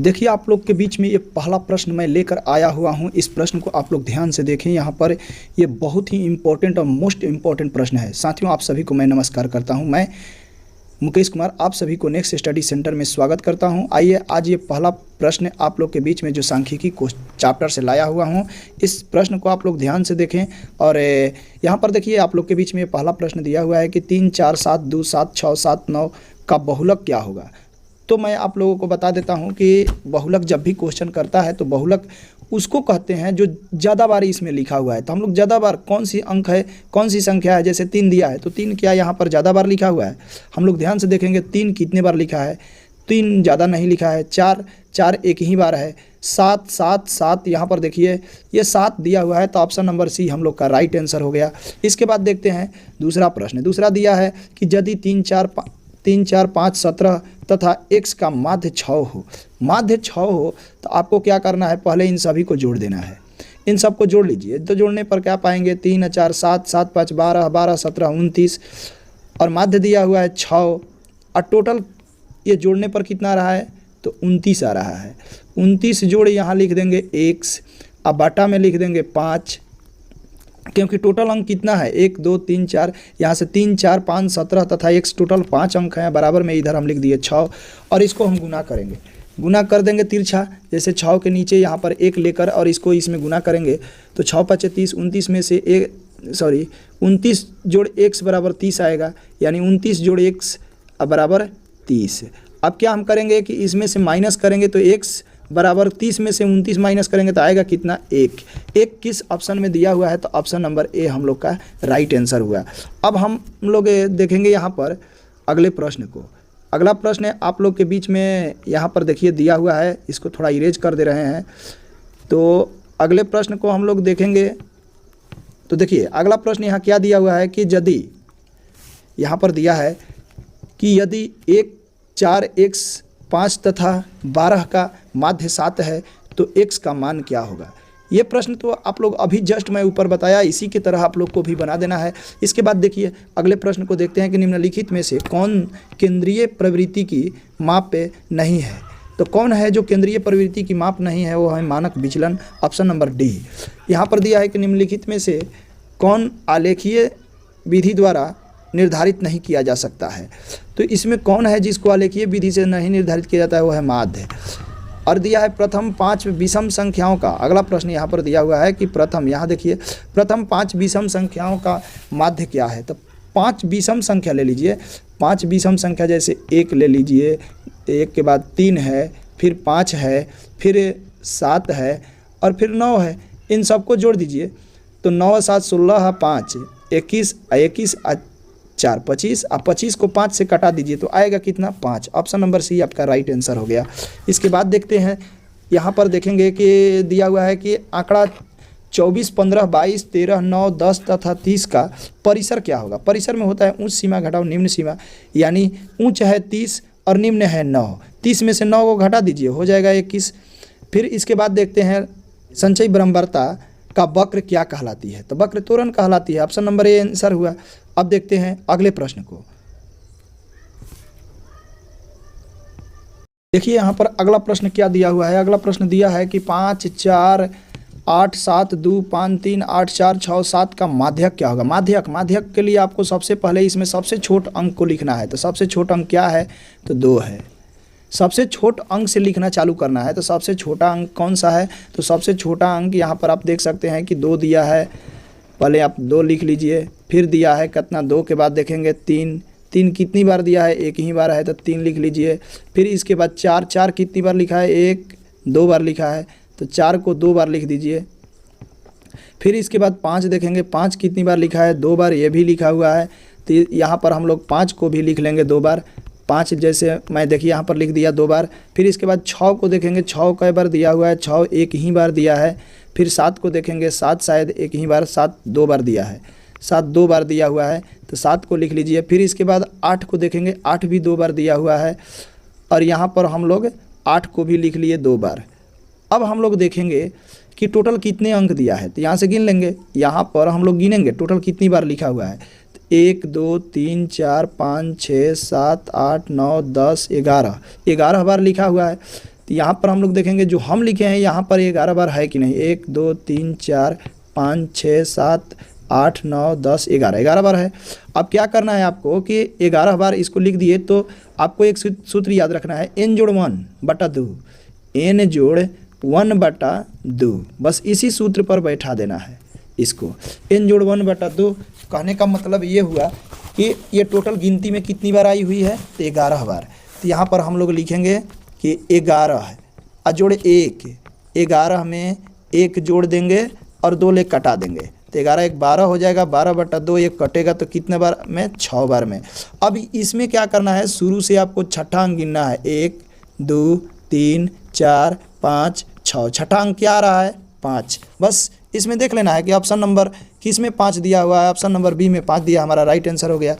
देखिए आप लोग के बीच में ये पहला प्रश्न मैं लेकर आया हुआ हूँ। इस प्रश्न को आप लोग ध्यान से देखें। यहाँ पर ये बहुत ही इम्पोर्टेंट और मोस्ट इम्पोर्टेंट प्रश्न है। साथियों, आप सभी को मैं नमस्कार करता हूँ। मैं मुकेश कुमार आप सभी को नेक्स्ट स्टडी सेंटर में स्वागत करता हूँ। आइए आज ये पहला प्रश्न आप लोग के बीच में जो सांख्यिकी चैप्टर से लाया हुआ हूँ, इस प्रश्न को आप लोग ध्यान से देखें। और यहाँ पर देखिए आप लोग के बीच में ये पहला प्रश्न दिया हुआ है कि 3, 4, 7, 2, 7, 6, 7, 9 का बहुलक क्या होगा। तो मैं आप लोगों को बता देता हूं कि बहुलक जब भी क्वेश्चन करता है तो बहुलक उसको कहते हैं जो ज़्यादा बार इसमें लिखा हुआ है। तो हम लोग ज़्यादा बार कौन सी अंक है, कौन सी संख्या है, जैसे 3 दिया है तो 3 क्या यहाँ पर ज़्यादा बार लिखा हुआ है। हम लोग ध्यान से देखेंगे 3 कितने बार लिखा है, 3 ज़्यादा नहीं लिखा है। 4 एक ही बार है। 7 यहाँ पर देखिए ये 7 दिया हुआ है, तो ऑप्शन नंबर सी हम लोग का राइट आंसर हो गया। इसके बाद देखते हैं दूसरा प्रश्न। दूसरा दिया है कि यदि 3, 4, 5, 17 तथा x का माध्य 6 हो, माध्य 6 हो तो आपको क्या करना है, पहले इन सभी को जोड़ देना है। इन सब को जोड़ लीजिए। तो जोड़ने पर क्या पाएंगे, 3, 4, 7, 7, 5, 12, 12, 17, 29 और माध्य दिया हुआ है 6 और टोटल ये जोड़ने पर कितना आ रहा है, तो 29 आ रहा है। 29 जोड़ यहाँ लिख देंगे x, अब बाटा में लिख देंगे 5, क्योंकि टोटल अंक कितना है 1, 2, 3, 4, यहाँ से 3, 4, 5, 17 तथा x टोटल 5 अंक हैं। बराबर में इधर हम लिख दिए 6 और इसको हम गुना करेंगे, गुना कर देंगे तिरछा। जैसे 6 के नीचे यहाँ पर 1 लेकर और इसको इसमें गुना करेंगे तो 6 5 30, 29 में से 29 जोड़ x बराबर 30 आएगा, यानी 29 जोड़ x बराबर 30। अब क्या हम करेंगे कि इसमें से माइनस करेंगे तो x बराबर 30 में से 29 माइनस करेंगे तो आएगा कितना, 1 किस ऑप्शन में दिया हुआ है, तो ऑप्शन नंबर ए हम लोग का राइट आंसर हुआ। अब हम लोग देखेंगे यहाँ पर अगले प्रश्न को। अगला प्रश्न आप लोग के बीच में यहाँ पर देखिए दिया हुआ है, इसको थोड़ा इरेज कर दे रहे हैं। तो अगले प्रश्न को हम लोग देखेंगे। तो देखिए अगला प्रश्न यहाँ क्या दिया हुआ है कि यदि यहाँ पर दिया है कि यदि 1, 4, x 5 तथा 12 का माध्य 7 है तो x का मान क्या होगा। ये प्रश्न तो आप लोग अभी जस्ट मैं ऊपर बताया, इसी की तरह आप लोग को भी बना देना है। इसके बाद देखिए अगले प्रश्न को देखते हैं कि निम्नलिखित में से कौन केंद्रीय प्रवृत्ति की माप पे नहीं है। तो कौन है जो केंद्रीय प्रवृत्ति की माप नहीं है, वो है मानक विचलन, ऑप्शन नंबर डी। यहाँ पर दिया है कि निम्नलिखित में से कौन आलेखीय विधि द्वारा निर्धारित नहीं किया जा सकता है। तो इसमें कौन है जिसको आलेखीय विधि से नहीं निर्धारित किया जाता है, वो है माध्य। और दिया है प्रथम 5 विषम संख्याओं का। अगला प्रश्न यहाँ पर दिया हुआ है कि प्रथम, यहाँ देखिए प्रथम 5 विषम संख्याओं का माध्य क्या है। तो 5 विषम संख्या ले लीजिए। 5 विषम संख्या जैसे 1 ले लीजिए, 1 के बाद 3 है, फिर 5 है, फिर 7 है और फिर 9 है। इन सबको जोड़ दीजिए तो 9, 7, 16, 5, 21, 4, 25 और 25 को 5 से कटा दीजिए तो आएगा कितना, 5। ऑप्शन नंबर सी आपका राइट आंसर हो गया। इसके बाद देखते हैं, यहाँ पर देखेंगे कि दिया हुआ है कि आंकड़ा 24, 15, 22, 13, 9, 10 तथा 30 का परिसर क्या होगा। परिसर में होता है उच्च सीमा घटाओ निम्न सीमा, यानी ऊंच है 30 और निम्न है 9। 30 में से 9 को घटा दीजिए, हो जाएगा 21। फिर इसके बाद देखते हैं संचयी बारंबारता का वक्र क्या कहलाती है। तो वक्र त्वरण कहलाती है। ऑप्शन नंबर ए आंसर हुआ। अब देखते हैं अगले प्रश्न को। देखिए यहाँ पर अगला प्रश्न क्या दिया हुआ है। अगला प्रश्न दिया है कि 5, 4, 8, 7, 2, 5, 3, 8, 4, 6, 7 का माध्यक क्या होगा। माध्यक के लिए आपको सबसे पहले इसमें सबसे छोट अंक को लिखना है। तो सबसे छोट अंक क्या है, तो 2 है। सबसे छोट अंक से लिखना चालू करना है। तो सबसे छोटा अंक कौन सा है, तो सबसे छोटा अंक यहाँ पर आप देख सकते हैं कि 2 दिया है। पहले आप 2 लिख लीजिए, फिर दिया है कितना, 2 के बाद देखेंगे 3 कितनी बार दिया है, 1 ही बार है तो 3 लिख लीजिए। फिर इसके बाद 4 कितनी बार लिखा है, 1 2 बार लिखा है तो 4 को 2 बार लिख दीजिए। फिर इसके बाद 5 देखेंगे, 5 कितनी बार लिखा है, 2 बार, ये भी लिखा हुआ है। तो यहाँ पर हम लोग 5 को भी लिख लेंगे 2 बार। 5 जैसे मैं देखिए यहाँ पर लिख दिया 2 बार। फिर इसके बाद 6 को देखेंगे, 6 कई बार दिया हुआ है, 6 1 ही बार दिया है। फिर 7 को देखेंगे, 7 शायद 1 ही बार, 7 2 बार दिया है, 7 2 बार दिया हुआ है तो 7 को लिख लीजिए। फिर इसके बाद 8 को देखेंगे, 8 भी 2 बार दिया हुआ है और यहाँ पर हम लोग 8 को भी लिख लिए 2 बार। अब हम लोग देखेंगे कि टोटल कितने अंक दिया है, तो यहाँ से गिन लेंगे। यहाँ पर हम लोग गिनेंगे टोटल कितनी बार लिखा हुआ है। 1 2 3 4 5 6 7 8 9 10 11 बार लिखा हुआ है। तो यहाँ पर हम लोग देखेंगे जो हम लिखे हैं यहाँ पर 11 बार है कि नहीं। 1 2 3 4 5 6 7 8 9 10 11 बार है। अब क्या करना है आपको कि 11 बार इसको लिख दिए तो आपको एक सूत्र याद रखना है, n जोड़ 1 बटा 2, n जोड़ 1 बटा 2, बस इसी सूत्र पर बैठा देना है इसको। n जोड़ 1 बटा 2 कहने का मतलब ये हुआ कि ये टोटल गिनती में कितनी बार आई हुई है, तो 11 बार। तो यहाँ पर हम लोग लिखेंगे कि 11 है और जोड़ 1, 11 में 1 जोड़ देंगे और 2 ले कटा देंगे, तो 11 1 12 हो जाएगा। 12 बटा 2 ये कटेगा तो कितने बार में, 6 बार में। अब इसमें क्या करना है, शुरू से आपको छठा अंक गिनना है। 1 2 3 4 5 6, छठा अंक क्या आ रहा है, 5। बस इसमें देख लेना है कि ऑप्शन नंबर किस में 5 दिया हुआ है, ऑप्शन नंबर बी में 5 दिया, हमारा राइट आंसर हो गया।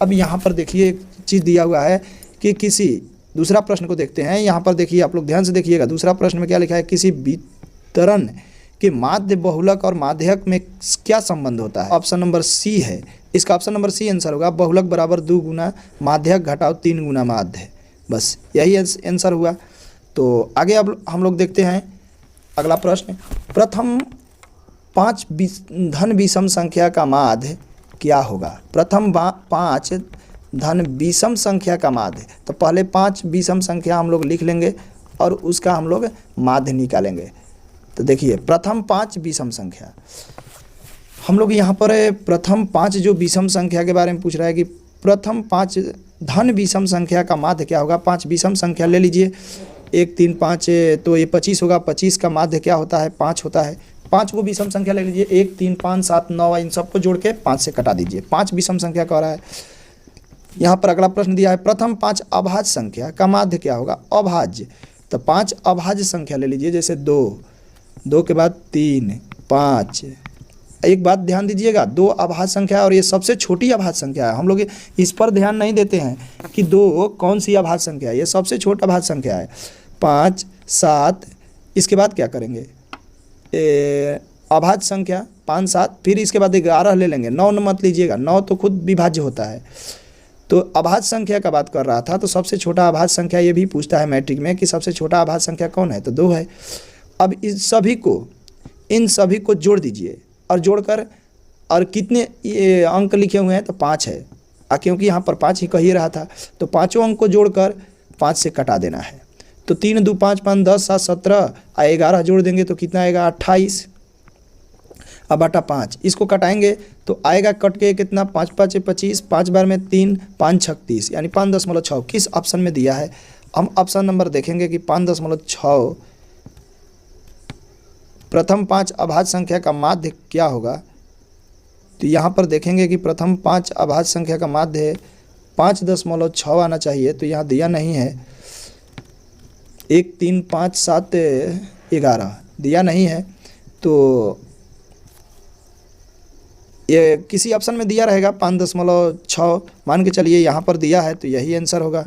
अब यहाँ पर देखिए एक चीज़ दिया हुआ है कि किसी दूसरा प्रश्न को देखते हैं। यहाँ पर देखिए, आप लोग ध्यान से देखिएगा, दूसरा प्रश्न में क्या लिखा है, किसी वितरण के माध्य बहुलक और माध्यक में क्या संबंध होता है। ऑप्शन नंबर सी है इसका, ऑप्शन नंबर सी आंसर होगा। बहुलक बराबर 2 गुना माध्यक घटाओ 3 गुना माध्य, बस यही आंसर हुआ। तो आगे अब हम लोग देखते हैं अगला प्रश्न। प्रथम 5 धन विषम संख्या का माध्य क्या होगा। प्रथम 5 धन विषम संख्या का माध्य, तो पहले 5 विषम संख्या हम लोग लिख लेंगे और उसका हम लोग माध्य निकालेंगे। तो देखिए प्रथम 5 विषम संख्या, हम लोग यहाँ पर प्रथम 5 जो विषम संख्या के बारे में पूछ रहा है कि प्रथम 5 धन विषम संख्या का माध्य क्या होगा। 5 विषम संख्या ले लीजिए, 1 3 5, तो ये 25 होगा। 25 का माध्य क्या होता है, 5 होता है। 5 को विषम संख्या ले लीजिए, 1 3 5 7 9, इन सबको जोड़ के 5 से कटा दीजिए, 5 विषम संख्या कह रहा है। यहाँ पर अगला प्रश्न दिया है, प्रथम 5 अभाज्य संख्या का माध्य क्या होगा। अभाज्य, तो 5 अभाज्य संख्या ले लीजिए, जैसे 2 के बाद 3 5। एक बात ध्यान दीजिएगा, 2 अभाज्य संख्या और ये सबसे छोटी अभाज्य संख्या है। हम लोग इस पर ध्यान नहीं देते हैं कि 2 कौन सी अभाज्य संख्या है, ये सबसे छोटा अभाज्य संख्या है। 5 7, इसके बाद क्या करेंगे, अभाज्य संख्या 5 7, फिर इसके बाद 11 ले लेंगे। 9 मत लीजिएगा, 9 तो खुद विभाज्य होता है। तो अभाज्य संख्या का बात कर रहा था, तो सबसे छोटा अभाज्य संख्या ये भी पूछता है मैट्रिक में कि सबसे छोटा अभाज्य संख्या कौन है, तो 2 है। अब इन सभी को जोड़ दीजिए और जोड़कर, और कितने ये अंक लिखे हुए हैं, तो 5 है, क्योंकि यहाँ पर 5 ही कह ही रहा था, तो पाँचों अंक को जोड़कर 5 से कटा देना है। तो 3 2 5 5 10 7 17 और 11 जोड़ देंगे तो कितना आएगा, 28। अब बटा 5 इसको कटाएंगे तो आएगा कट के कितना, 5 5 25, 5 बार में 3 5 36, यानी 5.6 किस ऑप्शन में दिया है। हम ऑप्शन नंबर देखेंगे कि 5.6 प्रथम 5 अभाज्य संख्या का माध्य क्या होगा। तो यहाँ पर देखेंगे कि प्रथम 5 अभाज्य संख्या का माध्य 5.6 आना चाहिए, तो यहाँ दिया नहीं है। 1 3 5 7 11 दिया नहीं है, तो ये किसी ऑप्शन में दिया रहेगा 5.6 मान के चलिए, यहाँ पर दिया है तो यही आंसर होगा।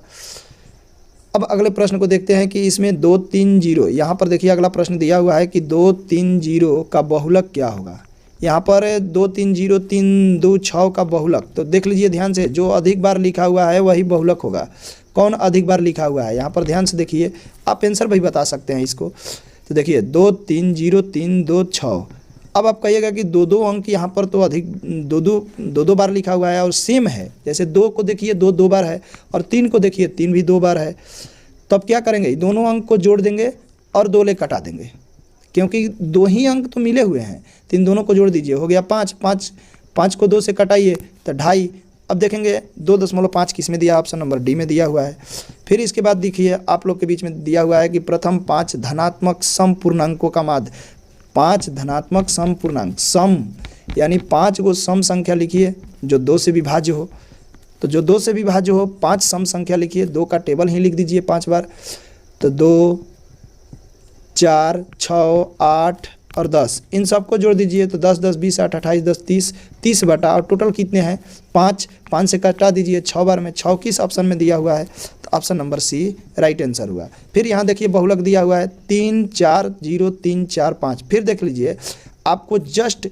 अब अगले प्रश्न को देखते हैं कि इसमें 2 3 0, यहाँ पर देखिए अगला प्रश्न दिया हुआ है कि 2 3 0 का बहुलक क्या होगा। यहाँ पर 2 3 0 3 2 6 का बहुलक, तो देख लीजिए ध्यान से, जो अधिक बार लिखा हुआ है वही बहुलक होगा। कौन अधिक बार लिखा हुआ है, यहाँ पर ध्यान से देखिए, आप आंसर भी बता सकते हैं इसको। तो देखिए 2 3 0 3 2 6, अब आप कहिएगा कि 2 अंक यहाँ पर तो अधिक 2 बार लिखा हुआ है और सेम है। जैसे 2 को देखिए 2 बार है और 3 को देखिए 3 भी 2 बार है। तो अब क्या करेंगे, दोनों अंक को जोड़ देंगे और 2 ले कटा देंगे, क्योंकि 2 ही अंक तो मिले हुए हैं। तो इन दोनों को जोड़ दीजिए, हो गया 5 5, 5 को 2 से कटाइए तो 2.5। अब देखेंगे 2.5 किस में दिया, ऑप्शन नंबर डी में दिया हुआ है। फिर इसके बाद देखिए आप लोग के बीच में दिया हुआ है कि प्रथम 5 धनात्मक सम पूर्णांकों का माध्य। 5 धनात्मक सम पूर्णांक, सम यानी 5 को सम संख्या लिखिए जो 2 से विभाज्य हो। तो जो 2 से विभाज्य हो 5 सम संख्या लिखिए, 2 का टेबल ही लिख दीजिए 5 बार। तो 2 4 6 8 और 10, इन सबको जोड़ दीजिए तो 10 10 20 8 28 10 30, 30 बटा, और टोटल कितने हैं 5, 5 से कटा दीजिए 6 बार में। 6 किस ऑप्शन में दिया हुआ है, तो option number C right answer हुआ। फिर यहाँ देखिए बहुलक दिया हुआ है 3 4 0 3 4 5। फिर देख लीजिए आपको जस्ट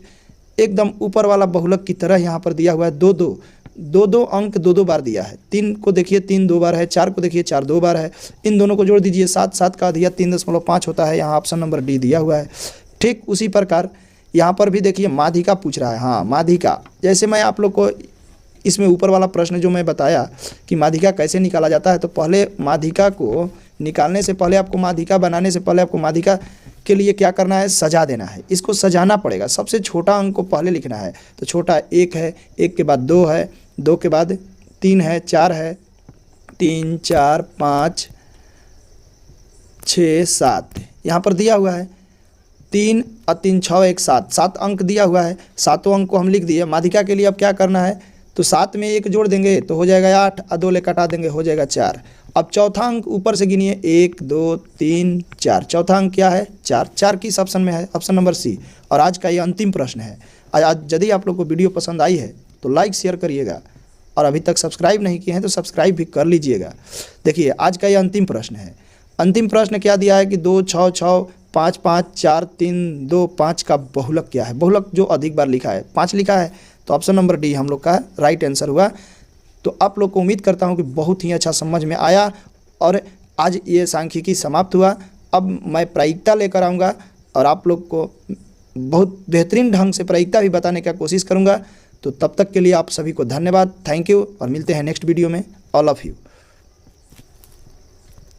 एकदम ऊपर वाला बहुलक की तरह यहाँ पर दिया हुआ है 2 2, दो दो अंक दो दो बार दिया है। 3 को देखिए 3 2 बार है, 4 को देखिए 4 2 बार है। इन दोनों को जोड़ दीजिए, 7 7 का दिया 3.5 होता है। यहाँ ऑप्शन नंबर डी दिया हुआ है। ठीक उसी प्रकार यहाँ पर भी देखिए माध्यिका पूछ रहा है। हाँ माध्यिका, जैसे मैं आप लोग को इसमें ऊपर वाला प्रश्न जो मैं बताया कि माध्यिका कैसे निकाला जाता है, तो पहले माध्यिका को निकालने से पहले आपको, माध्यिका बनाने से पहले आपको माध्यिका के लिए क्या करना है, सजा देना है। इसको सजाना पड़ेगा। सबसे छोटा अंक को पहले लिखना है। तो छोटा 1 है, 1 के बाद 2 है, 2 के बाद 3 है, 4 है, 3 4 5 6 7 यहाँ पर दिया हुआ है। 3 और 3 6 1 7 7 अंक दिया हुआ है। सातों अंक को हम लिख दिए। माध्यिका के लिए अब क्या करना है, तो 7 में 1 जोड़ देंगे तो हो जाएगा 8 और 2 ले कटा देंगे हो जाएगा 4। अब चौथा अंक ऊपर से गिनिए, 1 2 3 4। चौथा अंक क्या है, 4। 4 किस ऑप्शन में है, ऑप्शन नंबर सी। और आज का ये अंतिम प्रश्न है। आज यदि आप लोग को वीडियो पसंद आई है तो लाइक शेयर करिएगा, और अभी तक सब्सक्राइब नहीं किए हैं तो सब्सक्राइब भी कर लीजिएगा। देखिए आज का ये अंतिम प्रश्न है। अंतिम प्रश्न क्या दिया है कि 2 6 6 5 5 4 3 2 5 का बहुलक क्या है। बहुलक जो अधिक बार लिखा है, 5 लिखा है, तो ऑप्शन नंबर डी हम लोग का राइट आंसर हुआ। तो आप लोग को उम्मीद करता हूं कि बहुत ही अच्छा समझ में आया, और आज ये सांख्यिकी समाप्त हुआ। अब मैं प्रायिकता लेकर आऊँगा और आप लोग को बहुत बेहतरीन ढंग से प्रायिकता भी बताने का कोशिश करूँगा। तो तब तक के लिए आप सभी को धन्यवाद, थैंक यू, और मिलते हैं नेक्स्ट वीडियो में। All of you.